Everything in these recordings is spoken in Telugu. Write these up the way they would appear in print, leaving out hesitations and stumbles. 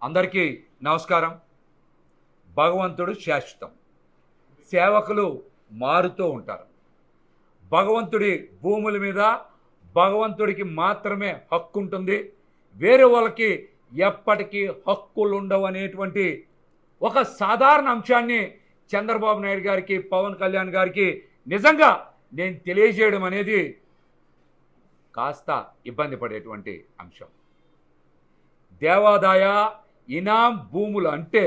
అందరికీ నమస్కారం. భగవంతుడు శాశ్వతం. సేవకులు మారుతూ ఉంటారు. భగవంతుడి భూముల మీద భగవంతుడికి మాత్రమే హక్కు ఉంటుంది. వేరే వాళ్ళకి ఎప్పటికీ హక్కులు ఉండవు అనేటువంటి ఒక సాధారణ అంశాన్ని చంద్రబాబు నాయుడు గారికి, పవన్ కళ్యాణ్ గారికి నిజంగా నేను తెలియజేయడం అనేది కాస్త ఇబ్బంది పడేటువంటి అంశం. దేవాదాయ ఇనాం భూములు అంటే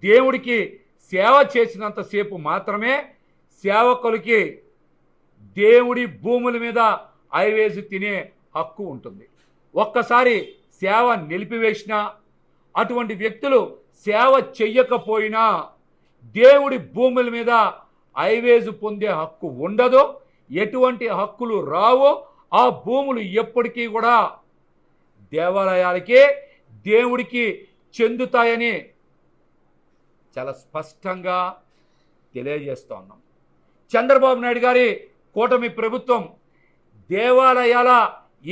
దేవుడికి సేవ చేసినంతసేపు మాత్రమే సేవకులకి దేవుడి భూముల మీద ఐవేసి తినే హక్కు ఉంటుంది. ఒక్కసారి సేవ నిలిపివేసినా, అటువంటి వ్యక్తులు సేవ చెయ్యకపోయినా దేవుడి భూముల మీద ఐవేజు పొందే హక్కు ఉండదు. ఎటువంటి హక్కులు రావో ఆ భూములు ఎప్పటికీ కూడా దేవాలయాలకే, దేవుడికి చెందుతాయని చాలా స్పష్టంగా తెలియజేస్తూ ఉన్నాం. చంద్రబాబు నాయుడు గారి కూటమి ప్రభుత్వం దేవాలయాల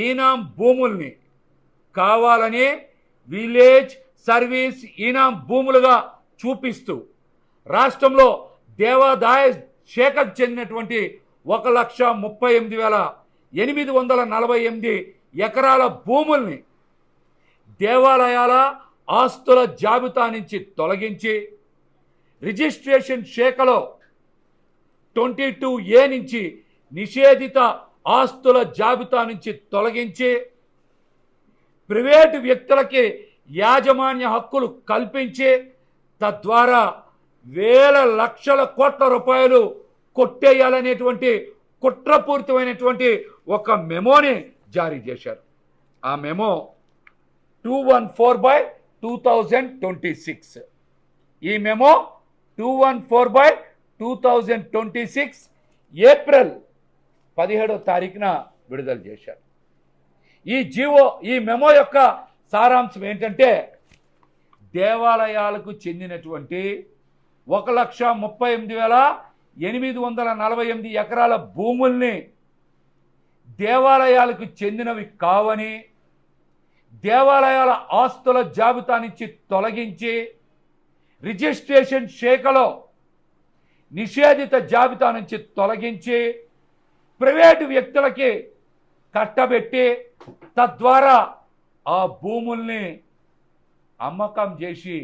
ఈనాం భూముల్ని కావాలని విలేజ్ సర్వీస్ ఈనాం భూములుగా చూపిస్తూ రాష్ట్రంలో దేవాదాయ శాఖకు చెందినటువంటి 1,38,848 ఎకరాల భూముల్ని దేవాలయాల ఆస్తుల జాబితా నుంచి తొలగించి రిజిస్ట్రేషన్ శాఖలో 22A నుంచి నిషేధిత ఆస్తుల జాబితా నుంచి తొలగించి ప్రైవేటు వ్యక్తులకి యాజమాన్య హక్కులు కల్పించి తద్వారా వేల లక్షల కోట్ల రూపాయలు కొట్టేయాలనేటువంటి కుట్రపూరితమైనటువంటి ఒక మెమోని జారీ చేశారు. ఆ మెమో 214/2026. ఈ మెమో 214/2026 ఏప్రిల్ 17వ తారీఖున విడుదల చేశారు. ఈ మెమో యొక్క సారాంశం ఏంటంటే, దేవాలయాలకు చెందినటువంటి 1,38,848 ఎకరాల భూముల్ని దేవాలయాలకు చెందినవి కావని దేవాలయాల ఆస్తుల జాబితా నుంచి తొలగించి రిజిస్ట్రేషన్ శాఖలో నిషేధిత జాబితా నుంచి తొలగించి ప్రైవేటు వ్యక్తులకి కట్టబెట్టి తద్వారా ఆ భూముల్ని అమ్మకం చేసి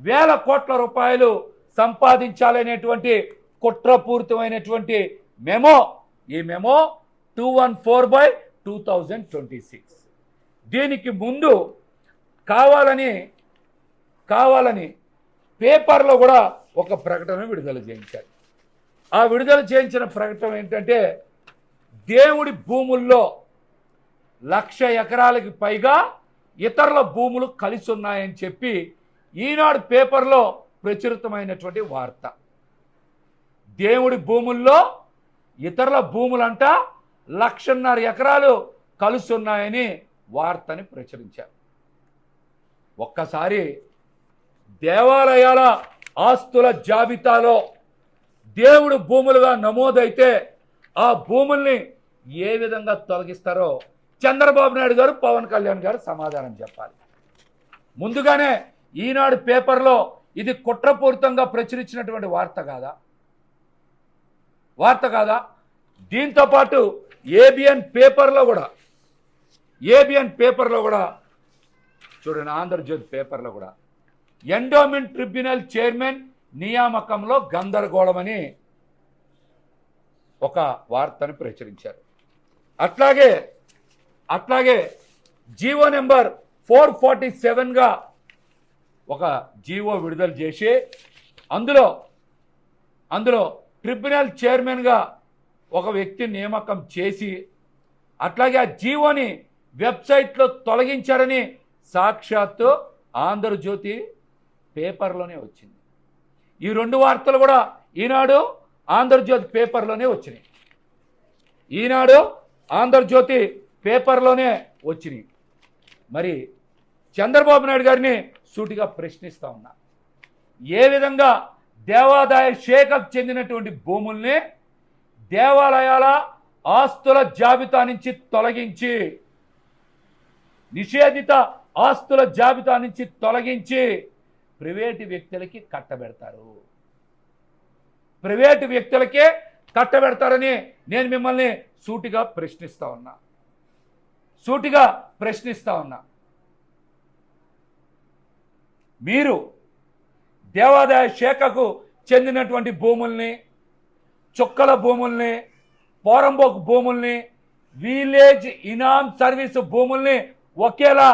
వేల కోట్ల రూపాయలు సంపాదించాలనేటువంటి కుట్రపూరితమైనటువంటి మెమో. ఈ మెమో 214/2026. దీనికి ముందు కావాలని పేపర్లో కూడా ఒక ప్రకటన విడుదల చేయించారు. ఆ విడుదల చేయించిన ప్రకటన ఏంటంటే, దేవుడి భూముల్లో 1,00,000 ఎకరాలకి పైగా ఇతరుల భూములు కలిసి ఉన్నాయని చెప్పి ఈనాడు పేపర్లో ప్రచురితమైనటువంటి వార్త. దేవుడి భూముల్లో ఇతరుల భూములంట 1,50,000 ఎకరాలు కలిసి ఉన్నాయని వార్తని ప్రచురించారు. ఒక్కసారి దేవాలయాల ఆస్తుల జాబితాలో దేవుడు భూములుగా నమోదైతే ఆ భూముల్ని ఏ విధంగా తొలగిస్తారో చంద్రబాబు నాయుడు గారు, పవన్ కళ్యాణ్ గారు సమాధానం చెప్పాలి. ముందుగానే ఈనాడు పేపర్లో ఇది కుట్రపూరితంగా ప్రచురించినటువంటి వార్త కాదా? దీంతోపాటు ఏబిఎన్ పేపర్లో కూడా చూడండి, ఆంధ్రజ్యోతి పేపర్లో కూడా ఎండోమెంట్ ట్రిబ్యునల్ చైర్మన్ నియామకంలో గందరగోళమని ఒక వార్తను ప్రచురించారు. అట్లాగే జీవో నెంబర్ 447గా ఒక జీవో విడుదల చేసి అందులో ట్రిబ్యునల్ చైర్మన్గా ఒక వ్యక్తి నియామకం చేసి అట్లాగే ఆ జీవోని వెబ్సైట్లో తొలగించారని సాక్షాత్తు ఆంధ్రజ్యోతి పేపర్లోనే వచ్చింది. ఈ రెండు వార్తలు కూడా ఈనాడు ఆంధ్రజ్యోతి పేపర్లోనే వచ్చినాయి. మరి చంద్రబాబు నాయుడు గారిని సూటిగా ప్రశ్నిస్తా ఉన్నా, ఏ విధంగా దేవాదాయ శాఖకు చెందినటువంటి భూముల్ని దేవాలయాల ఆస్తుల జాబితా నుంచి తొలగించి నిషేధిత ఆస్తుల జాబితా నుంచి తొలగించి ప్రైవేటు వ్యక్తులకి కట్టబెడతారు. ప్రైవేటు వ్యక్తులకే కట్టబెడతారని నేను మిమ్మల్ని సూటిగా ప్రశ్నిస్తా ఉన్నా. మీరు దేవాదాయ శాఖకు చెందినటువంటి భూముల్ని, చుక్కల భూముల్ని, పోరంబోకు భూముల్ని, విలేజ్ ఇనాం సర్వీసు భూముల్ని ఒకేలా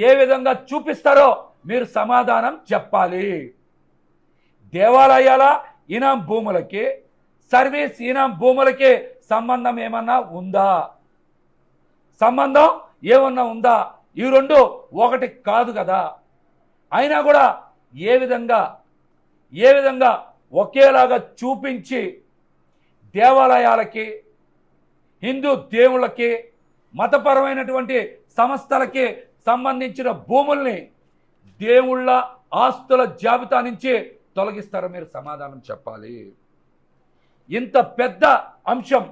ఏ విధంగా చూపిస్తారో మీరు సమాధానం చెప్పాలి. దేవాలయాల ఇనాం భూములకి, సర్వీస్ ఇనాం భూములకి సంబంధం ఏమన్నా ఉందా? ఈ రెండు ఒకటి కాదు కదా. అయినా కూడా ఏ విధంగా ఒకేలాగా చూపించి దేవాలయాలకి, హిందూ దేవుళ్ళకి, మతపరమైనటువంటి సంస్థలకి సంబంధించిన భూముల్ని దేవుళ్ళ ఆస్తుల జాబితా నుంచి తొలగిస్తారో మీరు సమాధానం చెప్పాలి. ఇంత పెద్ద అంశం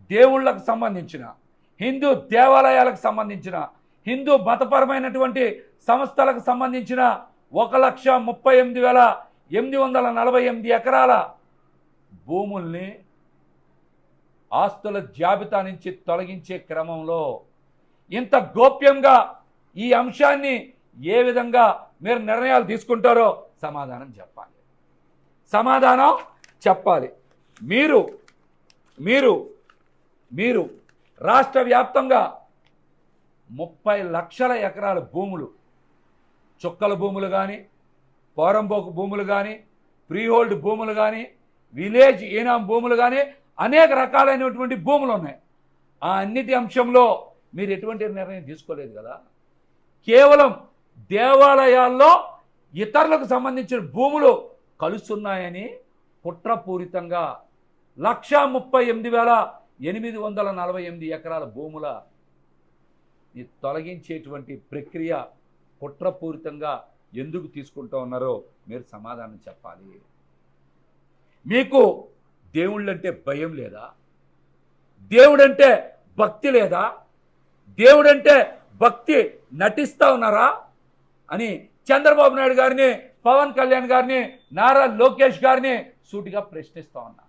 దేవుళ్ళకు సంబంధించిన, హిందూ దేవాలయాలకు సంబంధించిన, హిందూ మతపరమైనటువంటి సంస్థలకు సంబంధించిన 1,38,848 ఎకరాల భూముల్ని ఆస్తుల జాబితా నుంచి తొలగించే క్రమంలో ఇంత గోప్యంగా ఈ అంశాన్ని ఏ విధంగా మీరు నిర్ణయాలు తీసుకుంటారో సమాధానం చెప్పాలి. మీరు రాష్ట్ర వ్యాప్తంగా 30 లక్షల ఎకరాల భూములు, చుక్కల భూములు కానీ, పోరంబోకు భూములు కానీ, ఫ్రీహోల్డ్ భూములు కానీ, విలేజ్ ఈనాం భూములు కానీ, అనేక రకాలైనటువంటి భూములు ఉన్నాయి. ఆ అన్నిటి అంశంలో మీరు ఎటువంటి నిర్ణయం తీసుకోలేదు కదా. కేవలం దేవాలయాల్లో ఇతరులకు సంబంధించిన భూములు కలుస్తున్నాయని కుట్రపూరితంగా 1,38,848 ఎకరాల భూముల తొలగించేటువంటి ప్రక్రియ కుట్రపూరితంగా ఎందుకు తీసుకుంటూ ఉన్నారో మీరు సమాధానం చెప్పాలి. మీకు దేవుళ్ళంటే భయం లేదా? దేవుడంటే భక్తి లేదా? దేవుడంటే భక్తి నటిస్తూ ఉన్నారా అని చంద్రబాబు నాయుడు గారిని, పవన్ కళ్యాణ్ గారిని, నారా లోకేష్ గారిని సూటిగా ప్రశ్నిస్తూ ఉన్నా.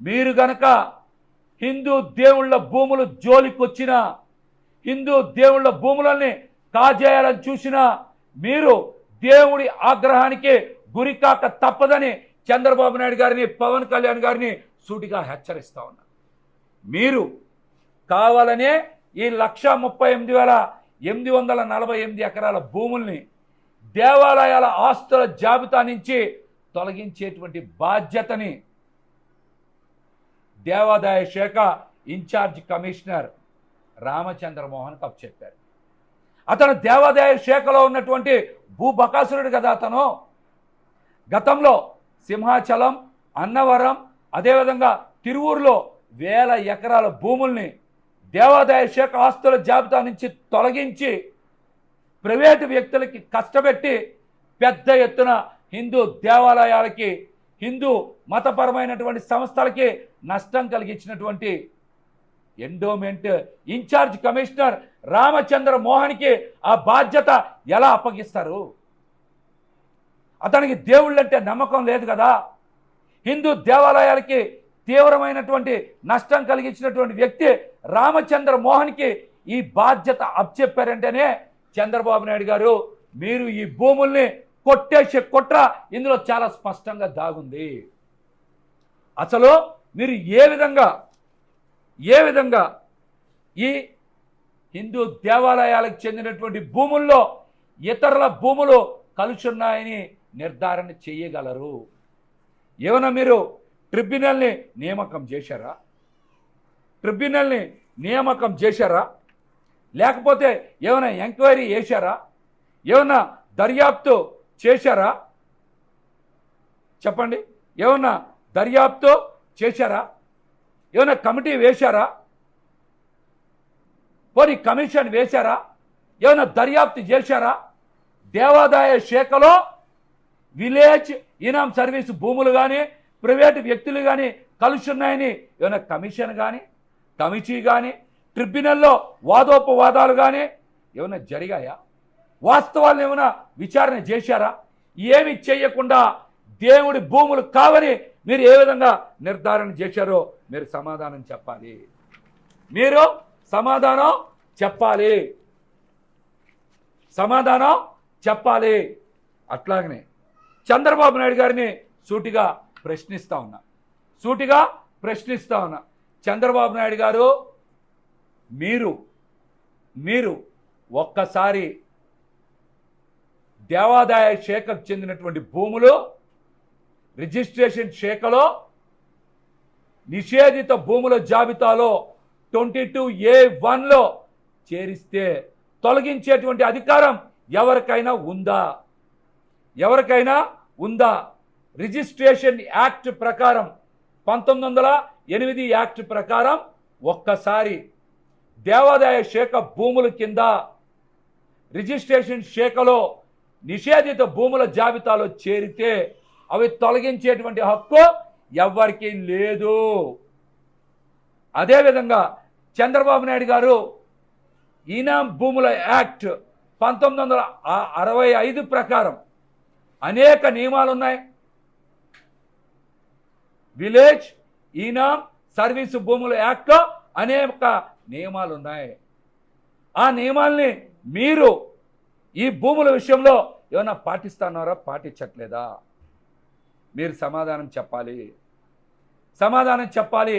మీరు గనక హిందూ దేవుళ్ళ భూములు జోలికొచ్చినా, హిందూ దేవుళ్ళ భూములని కాజేయాలని చూసినా మీరు దేవుడి ఆగ్రహానికి గురికాక తప్పదని చంద్రబాబు నాయుడు గారిని, పవన్ కళ్యాణ్ గారిని సూటిగా హెచ్చరిస్తూ ఉన్నా. మీరు కావాలనే ఈ 1,38,848 ఎకరాల భూముల్ని దేవాలయాల ఆస్తుల జాబితా నుంచి తొలగించేటువంటి బాధ్యతని దేవాదాయ శాఖ ఇన్ఛార్జ్ కమిషనర్ రామచంద్రమోహన్కి అప్పచెప్పారు. అతను దేవాదాయ శాఖలో ఉన్నటువంటి భూబకాసురుడు కదా. అతను గతంలో సింహాచలం, అన్నవరం, అదేవిధంగా తిరువూరులో 1000 ఎకరాల భూముల్ని దేవాదాయ శాఖ ఆస్తుల జాబితా నుంచి తొలగించి ప్రైవేటు వ్యక్తులకి కష్టపెట్టి పెద్ద ఎత్తున హిందూ దేవాలయాలకి, హిందూ మతపరమైనటువంటి సంస్థలకి నష్టం కలిగించినటువంటి ఎండోమెంట్ ఇన్ఛార్జ్ కమిషనర్ రామచంద్ర మోహన్కి ఆ బాధ్యత ఎలా అప్పగిస్తారు? అతనికి దేవుళ్ళంటే నమ్మకం లేదు కదా. హిందూ దేవాలయాలకి తీవ్రమైనటువంటి నష్టం కలిగించినటువంటి వ్యక్తి రామచంద్ర మోహన్కి ఈ బాధ్యత అప్పచెప్పారంటేనే చంద్రబాబు నాయుడు గారు మీరు ఈ భూముల్ని కొట్టేసే కుట్ర ఇందులో చాలా స్పష్టంగా దాగుంది. అసలు మీరు ఏ విధంగా ఈ హిందూ దేవాలయాలకు చెందినటువంటి భూముల్లో ఇతరుల భూములు కలుసున్నాయని నిర్ధారణ చేయగలరు? ఏమైనా మీరు ట్రిబ్యునల్ని నియామకం చేశారా? లేకపోతే ఏమైనా ఎంక్వైరీ చేశారా? ఏమైనా దర్యాప్తు చేశారా? చెప్పండి. ఏమైనా దర్యాప్తు చేశారా? ఏమైనా కమిటీ వేశారా? పోనీ కమిషన్ వేశారా? ఏమైనా దర్యాప్తు చేశారా? దేవాదాయ శాఖలో విలేజ్ ఇనాం సర్వీస్ భూములు కానీ, ప్రైవేటు వ్యక్తులు కానీ కలుసున్నాయని ఏమైనా కమిషన్ కానీ, కమిటీ కానీ, ట్రిబ్యునల్లో వాదోపవాదాలు కానీ ఏమైనా జరిగాయా? వాస్తవాలను ఏమైనా విచారణ చేశారా? ఏమి చేయకుండా దేవుడి భూములు కావని మీరు ఏ విధంగా నిర్ధారణ చేశారో మీరు సమాధానం చెప్పాలి. మీరు సమాధానం చెప్పాలి. సమాధానం చెప్పాలి. అట్లాగనే చంద్రబాబు నాయుడు గారిని సూటిగా ప్రశ్నిస్తా ఉన్నా. చంద్రబాబు నాయుడు గారు, మీరు ఒక్కసారి దేవాదాయ శాఖకు చెందినటువంటి భూములు రిజిస్ట్రేషన్ శాఖలో నిషేధిత భూముల జాబితాలో 22A1లో చేరిస్తే తొలగించేటువంటి అధికారం ఎవరికైనా ఉందా? రిజిస్ట్రేషన్ యాక్ట్ ప్రకారం 1908 యాక్ట్ ప్రకారం ఒక్కసారి దేవాదాయ శాఖ భూముల కింద రిజిస్ట్రేషన్ శాఖలో నిషేధిత భూముల జాబితాలో చేరితే అవి తొలగించేటువంటి హక్కు ఎవరికీ లేదు. అదేవిధంగా చంద్రబాబు నాయుడు గారు ఈనాం భూముల యాక్ట్ 1965 ప్రకారం అనేక నియమాలు ఉన్నాయి. విలేజ్ ఈనాం సర్వీసు భూముల యాక్ట్లో అనేక నియమాలు ఉన్నాయి. ఆ నియమాల్ని మీరు ఈ భూముల విషయంలో ఏమైనా పాటిస్తున్నారా, పాటించట్లేదా? మీరు సమాధానం చెప్పాలి.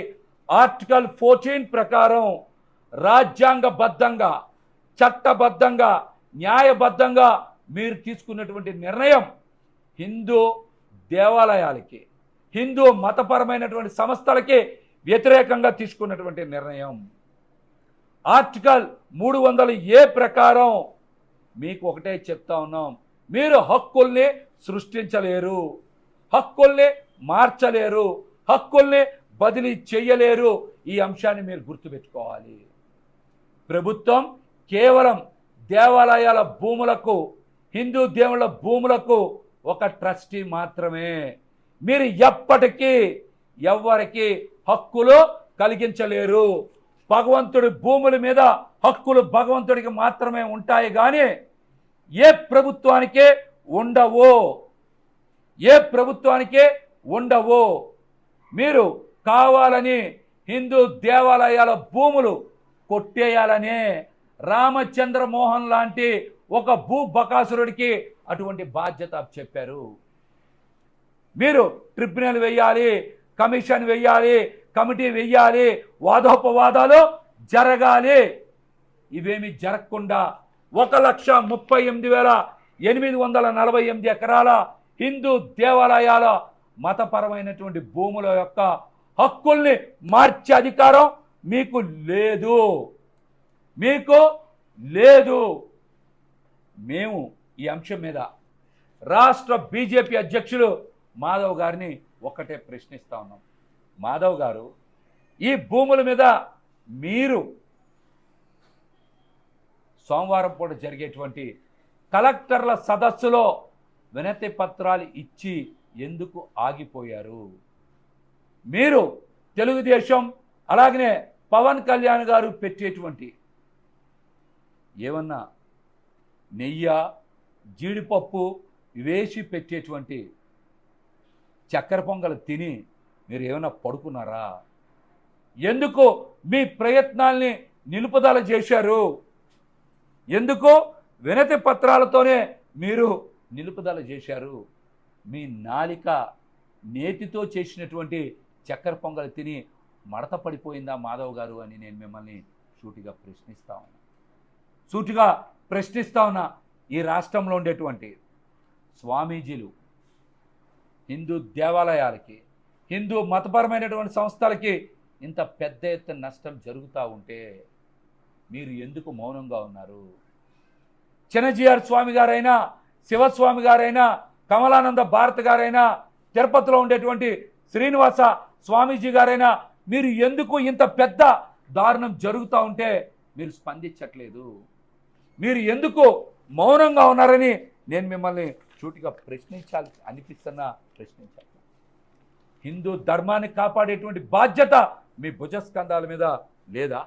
ఆర్టికల్ 14 ప్రకారం రాజ్యాంగబద్ధంగా, చట్టబద్ధంగా, న్యాయబద్ధంగా మీరు తీసుకున్నటువంటి నిర్ణయం హిందూ దేవాలయాలకి, హిందూ మతపరమైనటువంటి సంస్థలకి వ్యతిరేకంగా తీసుకున్నటువంటి నిర్ణయం. ఆర్టికల్ 300A ప్రకారం మీకు ఒకటే చెప్తా ఉన్నాం, మీరు హక్కుల్ని సృష్టించలేరు, హక్కుల్ని మార్చలేరు, హక్కుల్ని బదిలీ చేయలేరు. ఈ అంశాన్ని మీరు గుర్తుపెట్టుకోవాలి. ప్రభుత్వం కేవలం దేవాలయాల భూములకు, హిందూ దేవుళ్ళ భూములకు ఒక ట్రస్టీ మాత్రమే. మీరు ఎప్పటికీ ఎవరికి హక్కులు కలిగించలేరు. భగవంతుడి భూముల మీద హక్కులు భగవంతుడికి మాత్రమే ఉంటాయి కానీ ఏ ప్రభుత్వానికే ఉండవు. మీరు కావాలని హిందూ దేవాలయాల భూములు కొట్టేయాలనే రామచంద్ర మోహన్ లాంటి ఒక భూ బకాసురుడికి అటువంటి బాధ్యత చెప్పారు. మీరు ట్రిబ్యునల్ వేయాలి, కమిషన్ వేయాలి, కమిటీ వేయాలి, వాదోపవాదాలు జరగాలి. ఇవేమి జరగకుండా 1,38,848 ఎకరాల హిందూ దేవాలయాల మతపరమైనటువంటి భూముల యొక్క హక్కుల్ని మార్చే అధికారం మీకు లేదు. మేము ఈ అంశం మీద రాష్ట్ర బీజేపీ అధ్యక్షులు మాధవ్ గారిని ఒక్కటే ప్రశ్నిస్తా ఉన్నాం. మాధవ్ గారు, ఈ భూముల మీద మీరు సోమవారం పూట జరిగేటువంటి కలెక్టర్ల సదస్సులో వినతి పత్రాలు ఇచ్చి ఎందుకు ఆగిపోయారు? మీరు తెలుగుదేశం అలాగనే పవన్ కళ్యాణ్ గారు పెట్టేటువంటి ఏమన్నా నెయ్యి, జీడిపప్పు వేసి పెట్టేటువంటి చక్కెర పొంగలు తిని మీరు ఏమైనా పడుకున్నారా? ఎందుకు మీ ప్రయత్నాల్ని నిలుపుదల చేశారు? ఎందుకు వినతి పత్రాలతోనే మీరు నిలుపుదల చేశారు? మీ నాలిక నేతితో చేసినటువంటి చక్కెర పొంగలు తిని మడత పడిపోయిందా మాధవ్ గారు అని నేను మిమ్మల్ని సూటిగా ప్రశ్నిస్తా ఉన్నా. ఈ రాష్ట్రంలో ఉండేటువంటి స్వామీజీలు హిందూ దేవాలయాలకి, హిందూ మతపరమైనటువంటి సంస్థలకి ఇంత పెద్ద ఎత్తున నష్టం జరుగుతూ ఉంటే మీరు ఎందుకు మౌనంగా ఉన్నారు? చిన్నజీఆర్ స్వామి గారైనా, శివస్వామి గారైనా, కమలానంద భారత్ గారైనా, తిరుపతిలో ఉండేటువంటి శ్రీనివాస స్వామీజీ గారైనా మీరు ఎందుకు ఇంత పెద్ద దారుణం జరుగుతూ ఉంటే మీరు స్పందించట్లేదు? మీరు ఎందుకు మౌనంగా ఉన్నారని నేను మిమ్మల్ని సూటిగా ప్రశ్నించాలి. హిందూ ధర్మాన్ని కాపాడేటువంటి బాధ్యత మీ భుజస్కంధాల మీద లేదా?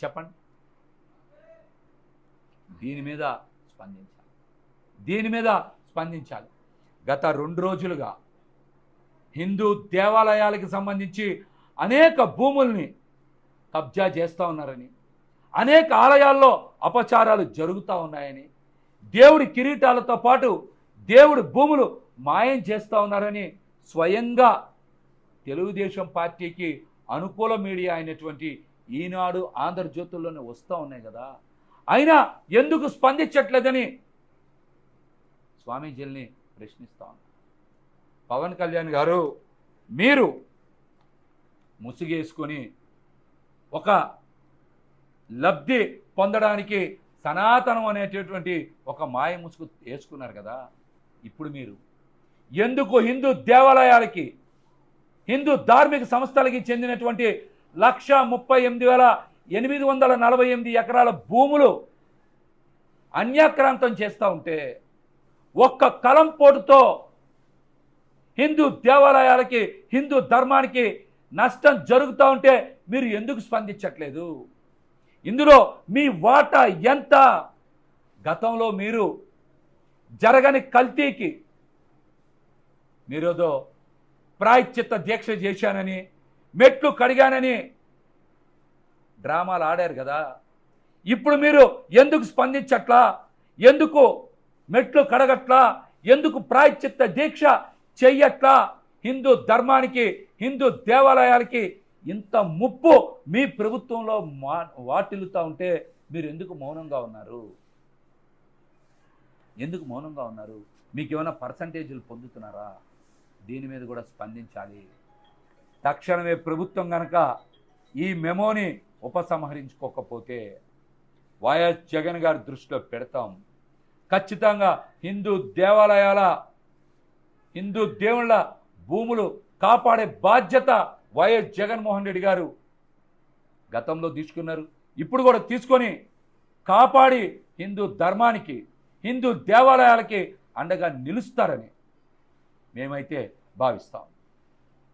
చెప్పండి. దీని మీద స్పందించాలి, దీని మీద స్పందించాలి. గత 2 రోజులుగా హిందూ దేవాలయాలకు సంబంధించి అనేక భూముల్ని కబ్జా చేస్తూ ఉన్నారని, అనేక ఆలయాల్లో అపచారాలు జరుగుతూ ఉన్నాయని, దేవుడి కిరీటాలతో పాటు దేవుడి భూములు మాయం చేస్తూ ఉన్నారని స్వయంగా తెలుగుదేశం పార్టీకి అనుకూల మీడియా అయినటువంటి ఈనాడు, ఆంధ్రజ్యోతుల్లోనే వస్తూ ఉన్నాయి కదా. అయినా ఎందుకు స్పందించట్లేదని స్వామీజీల్ని ప్రశ్నిస్తా ఉన్నారు. పవన్ కళ్యాణ్ గారు, మీరు ముసుగేసుకొని ఒక లబ్ధి పొందడానికి సనాతనం అనేటటువంటి ఒక మాయ ముసుగు వేసుకున్నారు కదా. ఇప్పుడు మీరు ఎందుకు హిందూ దేవాలయాలకి, హిందూ ధార్మిక సంస్థలకి చెందినటువంటి 138,848 ఎకరాల భూములు అన్యాక్రాంతం చేస్తూ ఉంటే, ఒక్క కలంపోటుతో హిందూ దేవాలయాలకి, హిందూ ధర్మానికి నష్టం జరుగుతూ ఉంటే మీరు ఎందుకు స్పందించట్లేదు? ఇందులో మీ వాటా ఎంత? గతంలో మీరు జరగని కల్తీకి మీరేదో ప్రాయశ్చిత్త దీక్ష చేశానని, మెట్లు కడిగానని డ్రామాలు ఆడారు కదా. ఇప్పుడు మీరు ఎందుకు స్పందించట్లా? ఎందుకు మెట్లు కడగట్లా? ఎందుకు ప్రాయశ్చిత్త దీక్ష చెయ్యట్లా? హిందూ ధర్మానికి, హిందూ దేవాలయాలకి ఇంత ముప్పు మీ ప్రభుత్వంలో వాటిల్లుతూ ఉంటే మీరు ఎందుకు మౌనంగా ఉన్నారు? ఎందుకు మౌనంగా ఉన్నారు? మీకు ఏమైనా పర్సంటేజీలు పొందుతున్నారా? దీని మీద కూడా స్పందించాలి. తక్షణమే ప్రభుత్వం కనుక ఈ మెమోని ఉపసంహరించుకోకపోతే వైఎస్ జగన్ గారి దృష్టిలో పెడతాం. ఖచ్చితంగా హిందూ దేవాలయాల, హిందూ దేవుళ్ళ భూములు కాపాడే బాధ్యత వైఎస్ జగన్మోహన్ రెడ్డి గారు గతంలో తీసుకున్నారు, ఇప్పుడు కూడా తీసుకొని కాపాడి హిందూ ధర్మానికి, హిందూ దేవాలయాలకి అండగా నిలుస్తారని మేమైతే భావిస్తాం.